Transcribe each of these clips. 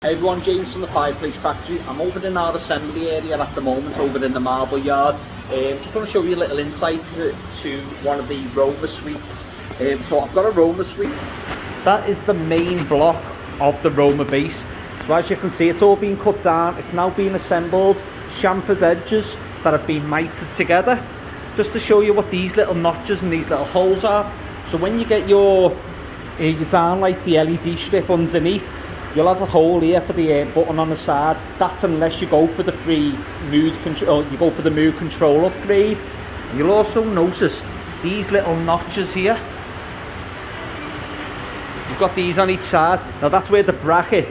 Hey everyone, James from the Fireplace Factory. I'm over in our assembly area at the moment, over in the marble yard. Just going to show you a little insight to one of the Roma suites. So I've got a Roma suite. That is the main block of the Roma base. So as you can see, it's all been cut down. It's now been assembled. Chamfered edges that have been mited together. Just to show you what these little notches and these little holes are. So when you get your downlight, the LED strip underneath, you'll have a hole here for the button on the side. That's unless you go for the free mood control, you go for the mood control upgrade. And you'll also notice these little notches here. You've got these on each side. Now that's where the bracket,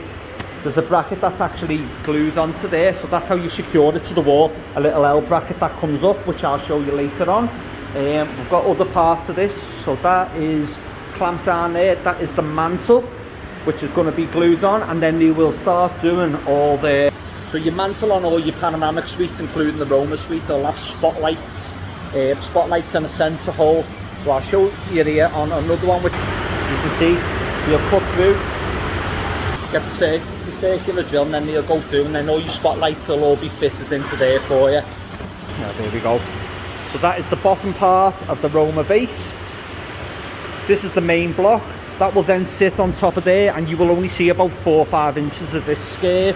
there's a bracket that's actually glued onto there, so that's how you secure it to the wall. A little L bracket that comes up, which I'll show you later on. We've got other parts of this, so that is clamped down there. That is the mantle, which is going to be glued on, and then they will start doing all the... So your mantle on all your Panoramic suites, including the Roma suites, will have spotlights, spotlights and a sensor hole. So I'll show you here on another one, which you can see, you'll cut through, get the circular drill, and then they'll go through, and then all your spotlights will all be fitted into there for you. Now, there we go. So that is the bottom part of the Roma base. This is the main block. That will then sit on top of there, and you will only see about 4 or 5 inches of this skirt,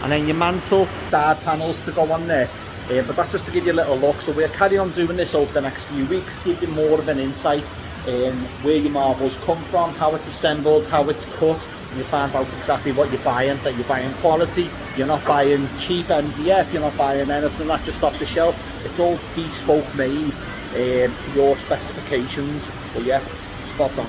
and then your mantle, side panels to go on there. But that's just to give you a little look. So we'll carry on doing this over the next few weeks, give you more of an insight in where your marbles come from, how it's assembled, how it's cut, and you find out exactly what you're buying, that you're buying quality, you're not buying cheap MDF, you're not buying anything that's just off the shelf. It's all bespoke made to your specifications. But yeah, spot on.